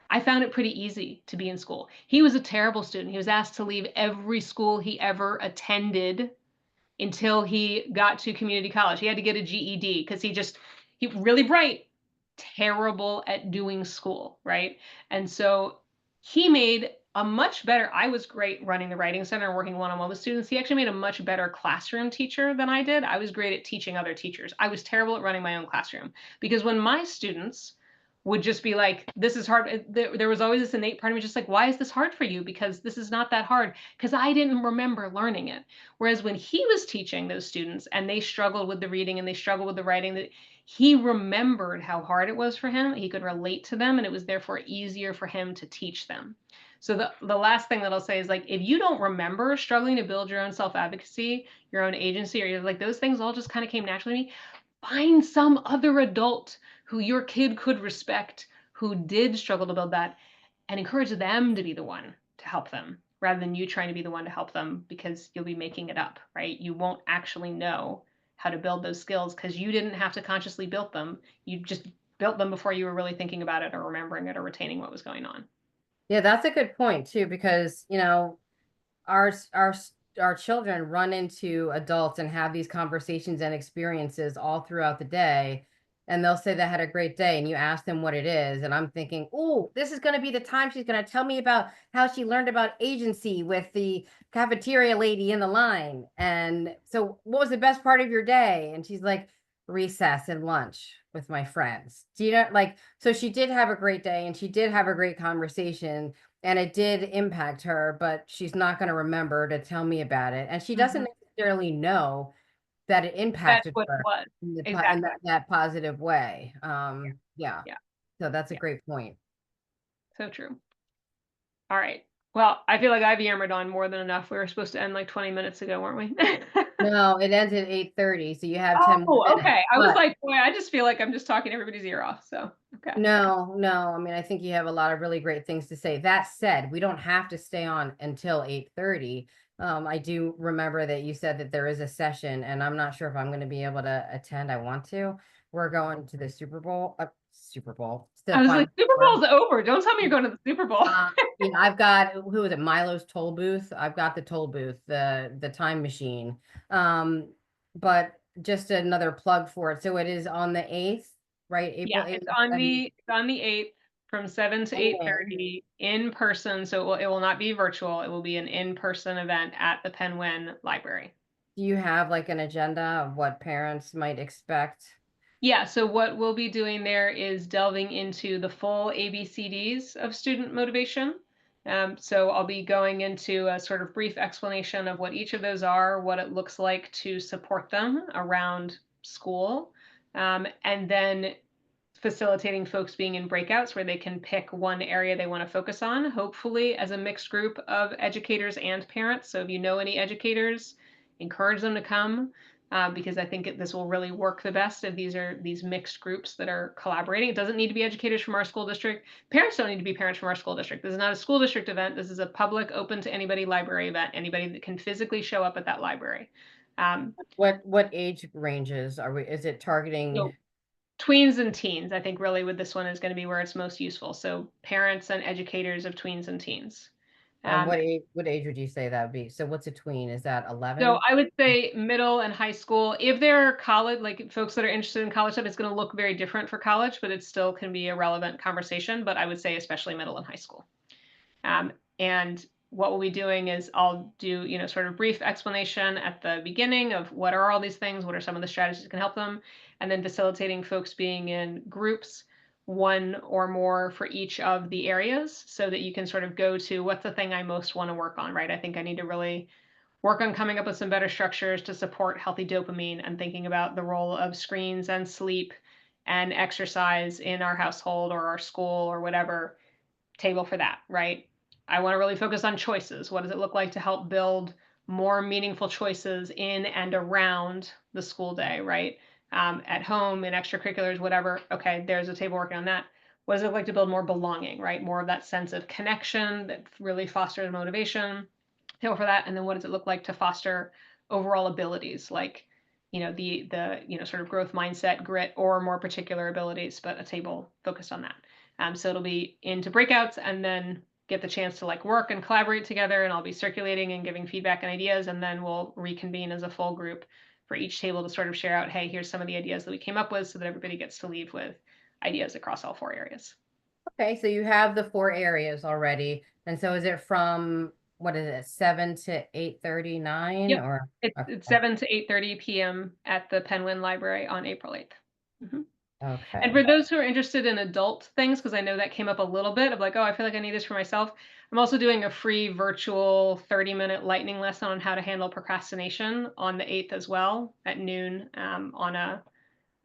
I found it pretty easy to be in school. He was a terrible student. He was asked to leave every school he ever attended until he got to community college. He had to get a GED because he really bright, terrible at doing school, right? And so he made a much better, I was great running the writing center and working one-on-one with students. He actually made a much better classroom teacher than I did. I was great at teaching other teachers. I was terrible at running my own classroom because when my students would just be like, this is hard. There was always this innate part of me just like, why is this hard for you? Because this is not that hard. Because I didn't remember learning it. Whereas when he was teaching those students and they struggled with the reading and they struggled with the writing, that he remembered how hard it was for him. He could relate to them and it was therefore easier for him to teach them. So the last thing that I'll say is like, if you don't remember struggling to build your own self-advocacy, your own agency, or you're like, those things all just kind of came naturally to me, find some other adult who your kid could respect, who did struggle to build that, and encourage them to be the one to help them rather than you trying to be the one to help them because you'll be making it up, right? You won't actually know how to build those skills because you didn't have to consciously build them. You just built them before you were really thinking about it or remembering it or retaining what was going on. Yeah, that's a good point too, because our children run into adults and have these conversations and experiences all throughout the day, and they'll say they had a great day, and you ask them what it is, and I'm thinking, oh, this is going to be the time she's going to tell me about how she learned about agency with the cafeteria lady in the line. And so, what was the best part of your day? And she's like, recess and lunch with my friends. Do you know, like, so she did have a great day and she did have a great conversation and it did impact her, but she's not going to remember to tell me about it. And she doesn't necessarily know that it That's impacted what it her was. in, in Exactly. that positive way. Yeah. Yeah. So that's a great point. So true. All right. Well, I feel like I've yammered on more than enough. We were supposed to end like 20 minutes ago, weren't we? No, it ends at 8:30, so you have 10 more Oh, minutes. okay. I was but- like, boy, I just feel like I'm just talking everybody's ear off. So Okay. No, no. I mean, I think you have a lot of really great things to say. That said, we don't have to stay on until 8:30. I do remember that you said that there is a session, and I'm not sure if I'm going to be able to attend. I want to. We're going to the Super Bowl. It's the I was Final like, Super Four. Bowl's over. Don't tell me you're going to the Super Bowl. Yeah, I've got, who is it? Milo's toll booth. I've got the toll booth, the time machine. But just another plug for it. So it is on the 8th, right? Yeah, April 8th. it's on the 8th from 7 to And 8:30 in person. So it will not be virtual. It will be an in-person event at the Penguin Library. do you have like an agenda of what parents might expect? Yeah, so what we'll be doing there is delving into the full ABCDs of student motivation. So I'll be going into a sort of brief explanation of what each of those are, what it looks like to support them around school, and then facilitating folks being in breakouts where they can pick one area they want to focus on, hopefully as a mixed group of educators and parents. So if you know any educators, encourage them to come. Because I think this will really work the best if these are these mixed groups that are collaborating. It doesn't need to be educators from our school district. Parents don't need to be parents from our school district. This is not a school district event. This is a public, open to anybody library event. Anybody that can physically show up at that library. What age ranges are we? Is it targeting? So tweens and teens, I think really with this one is going to be where it's most useful. So parents and educators of tweens and teens. What age would you say that would be? So what's a tween? Is that 11? So I would say middle and high school. If they're college, like folks that are interested in college stuff, it's going to look very different for college, but it still can be a relevant conversation. But I would say especially middle and high school. And what we'll be doing is I'll do, sort of brief explanation at the beginning of what are all these things, what are some of the strategies that can help them, and then facilitating folks being in groups, one or more for each of the areas, so that you can sort of go to what's the thing I most want to work on, right? I think I need to really work on coming up with some better structures to support healthy dopamine and thinking about the role of screens and sleep and exercise in our household or our school or whatever. Table for that, right? I want to really focus on choices. What does it look like to help build more meaningful choices in and around the school day, right? At home, in extracurriculars, whatever. Okay, there's a table working on that. What does it look like to build more belonging, right? More of that sense of connection that really fosters motivation. Table for that. And then what does it look like to foster overall abilities, like the sort of growth mindset, grit, or more particular abilities, but a table focused on that. So it'll be into breakouts and then get the chance to like work and collaborate together, and I'll be circulating and giving feedback and ideas, and then we'll reconvene as a full group for each table to sort of share out, hey, here's some of the ideas that we came up with, so that everybody gets to leave with ideas across all 4 areas. Okay, so you have the 4 areas already. And so is it from, what is it, 7 to 8:39 Yep. or? It's 7 to 8:30 p.m. at the Penguin Library on April 8th. Mm-hmm. Okay. And for those who are interested in adult things, because I know that came up a little bit of like, oh, I feel like I need this for myself. I'm also doing a free virtual 30-minute lightning lesson on how to handle procrastination on the 8th as well at noon on a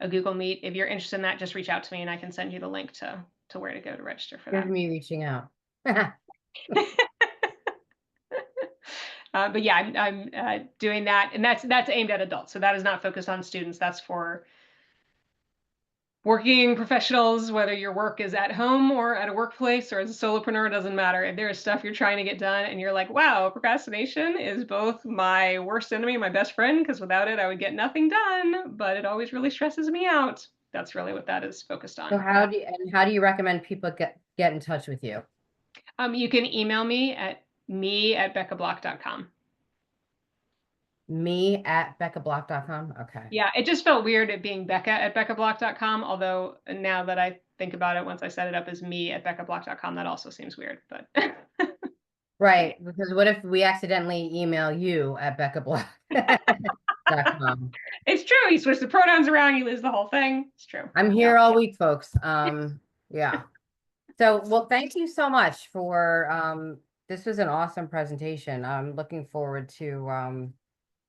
Google Meet. If you're interested in that, just reach out to me and I can send you the link to where to go to register for Here's that. me reaching out. But yeah, I'm doing that, and that's aimed at adults. So that is not focused on students. That's for working professionals, whether your work is at home or at a workplace or as a solopreneur, it doesn't matter. If there is stuff you're trying to get done and you're like, wow, procrastination is both my worst enemy and my best friend, because without it, I would get nothing done, but it always really stresses me out. That's really what that is focused on. So how do you recommend people get in touch with you? You can email me at me@beccablock.com. Me@beccablock.com. Okay. Yeah, it just felt weird it being Becca@beccablock.com. Although now that I think about it, once I set it up as me@beccablock.com, that also seems weird. But Right, because what if we accidentally email you at beccablock.com? it's true. You switch the pronouns around, you lose the whole thing. It's true. I'm here all week, folks. Yeah. So, well, thank you so much for this was an awesome presentation. I'm looking forward to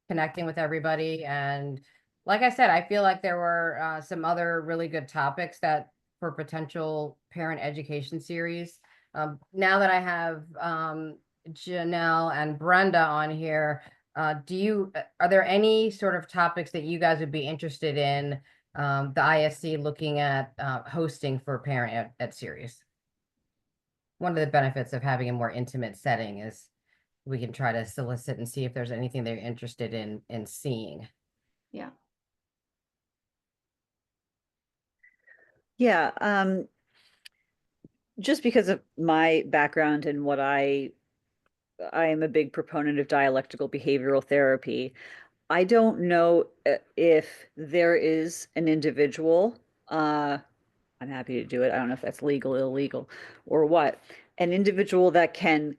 connecting with everybody. And like I said, I feel like there were some other really good topics that for potential parent education series. Now that I have Janelle and Brenda on here, are there any sort of topics that you guys would be interested in the ISC looking at hosting for a parent at Sirius. One of the benefits of having a more intimate setting is we can try to solicit and see if there's anything they're interested in seeing. Yeah. Yeah, just because of my background and what I am a big proponent of dialectical behavioral therapy. I don't know if there is an individual, I'm happy to do it. I don't know if that's legal, illegal, or what. An individual that can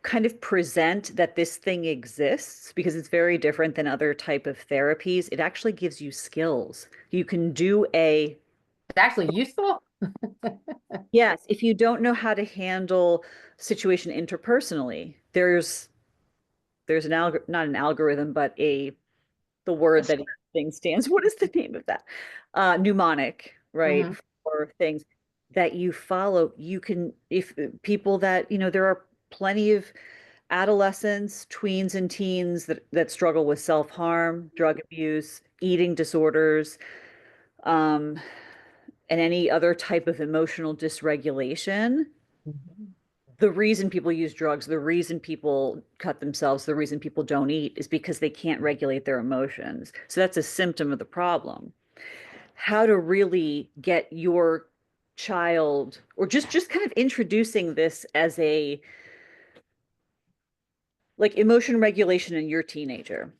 kind of present that this thing exists because it's very different than other type of therapies. It actually gives you skills. You can do a It's actually useful. Yes, if you don't know how to handle situation interpersonally, there's an not an algorithm, but the word that thing stands. What is the name of that? Mnemonic, right? Mhm. For things that you follow. You can, if people that, there are plenty of adolescents, tweens and teens that struggle with self-harm, drug abuse, eating disorders, um, and any other type of emotional dysregulation. The reason people use drugs, the reason people cut themselves, the reason people don't eat is because they can't regulate their emotions. So that's a symptom of the problem. How to really get your child, or just kind of introducing this as a like emotion regulation in your teenager.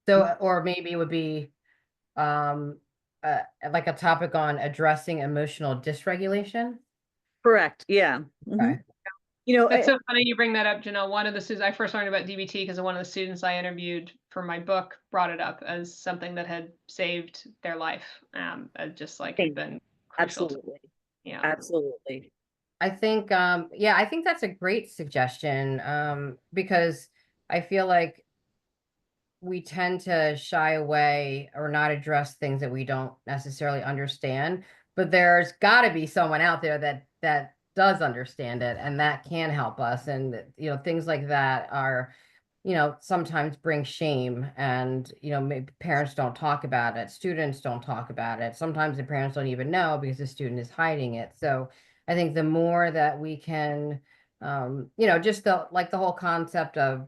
So, or maybe it would be um like a topic on addressing emotional dysregulation. Correct. Yeah. Okay. That's so funny you bring that up, Janelle. One of the students, I first learned about DBT because one of the students I interviewed for my book brought it up as something that had saved their life. Just like had been crucial. Absolutely. Yeah. Absolutely. I think yeah, I think that's a great suggestion because I feel like we tend to shy away or not address things that we don't necessarily understand, but there's got to be someone out there that does understand it and that can help us. And things like that are sometimes bring shame, and maybe parents don't talk about it, students don't talk about it, sometimes the parents don't even know because the student is hiding it. So I think the more that we can just the whole concept of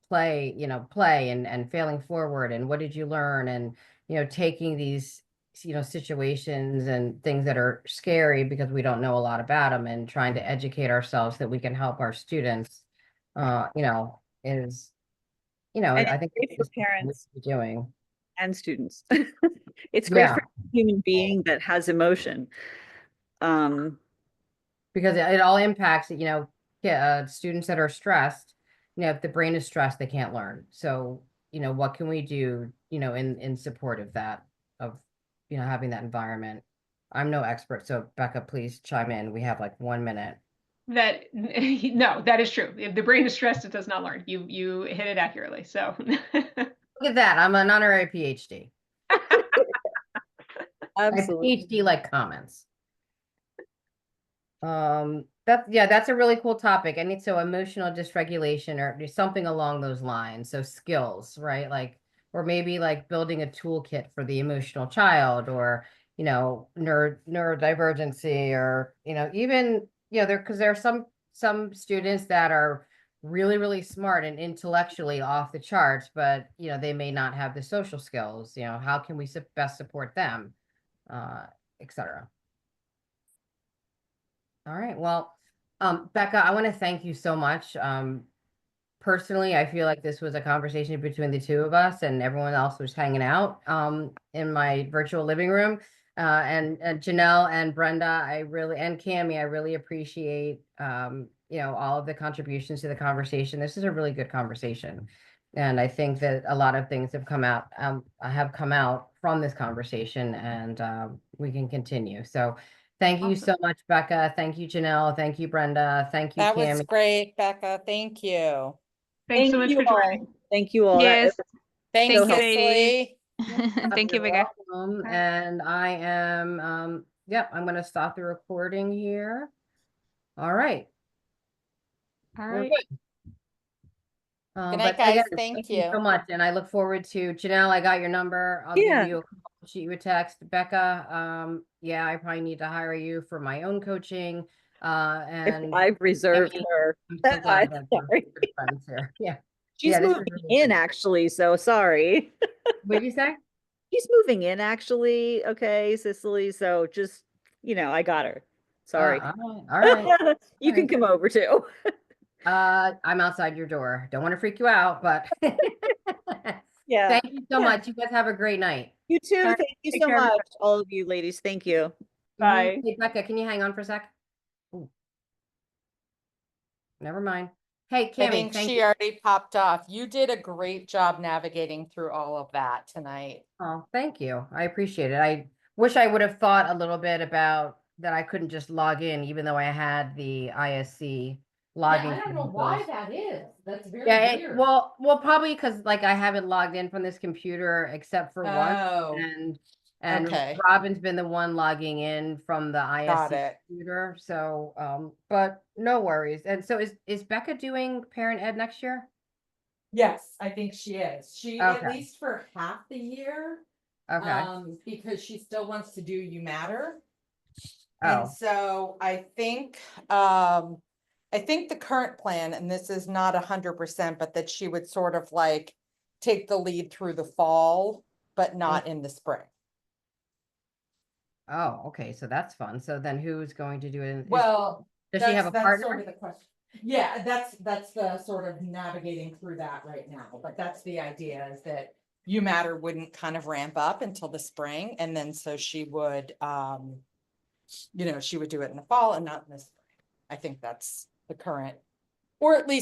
play and failing forward, and what did you learn, and taking these situations and things that are scary because we don't know a lot about them, and trying to educate ourselves that we can help our students is And I it's think great for it's what we parents should be doing. and students. It's great Yeah, for a human being that has emotion. Um, because it all impacts students that are stressed. If the brain is stressed, they can't learn. So what can we do in support of that, of having that environment? I'm no expert, so Becca, please chime in. We have like 1 minute. That no, that is true. If the brain is stressed, it does not learn. You hit it accurately. So Look at that. I'm an honorary PhD. My absolutely. PhD like comments. That's a really cool topic. I need so emotional dysregulation or something along those lines. So skills, right? Like, or maybe like building a toolkit for the emotional child, or neurodivergency, or even because there are some students that are really, really smart and intellectually off the charts, but they may not have the social skills. How can we best support them, etc. All right. Well, Becca, I want to thank you so much. Personally, I feel like this was a conversation between the two of us, and everyone else was hanging out in my virtual living room. And Janelle and Brenda, and Cami, I really appreciate all of the contributions to the conversation. This is a really good conversation. And I think that a lot of things have come out from this conversation, and we can continue. So thank you awesome. so much, Becca. Thank you, Janelle. Thank you, Brenda. Thank you, That was Cami. great, Becca. Thank you. Thanks so much for joining. Thank you all. Yes. Thanks, Thank you, Cecily. Thank you, You're Becca. welcome. And I am, I'm going to stop the recording here. All right. All We're right. good. Um, Good night, but again, guys. Thank so you. much, and I look forward to Janelle. I got your number. I'll Yeah. give you a call, shoot you a text. Becca, yeah, I probably need to hire you for my own coaching. And I've reserved Amy, her. I'm so I'm glad that we're sorry. good friends here. Yeah. She's Yeah, this is moving really in good. actually, so sorry. What did you say? She's moving in actually, okay, Cicely, so just, I got her. Sorry. All right. All right. You can right. come over too. I'm outside your door. Don't want to freak you out, but Yeah. thank you so Yeah. much. You guys have a great night. You too. All right, Thank you take so care, much, everybody. all of you ladies. Thank you. Bye. Hey, Becca, can you hang on for a sec? Ooh. Never mind. Hey, I Cammy, think thank she you. already popped off. You did a great job navigating through all of that tonight. Oh, thank you. I appreciate it. I wish I would have thought a little bit about that I couldn't just log in, even though I had the ISC login. credentials. that is. That's very Yeah, well, probably because like I haven't logged in from this computer except for once, Oh, and okay. Robin's been the one logging in from the Got ISC it. computer. So, but no worries. And so is Becca doing Parent Ed next year? Yes, I think she is. At Okay. least for half the year, Okay. because she still wants to do You Matter. And Oh, so I think the current plan, and this is not 100%, but that she would sort of like take the lead through the fall, but not in the spring. oh, okay. So that's fun. So then who's going to do it? Well, Does she have a that's partner? sort of the question. Yeah, that's the sort of navigating through that right now, but that's the idea is that You Matter wouldn't kind of ramp up until the spring, and then so she would she would do it in the fall and not in the spring. I think that's the current, or at least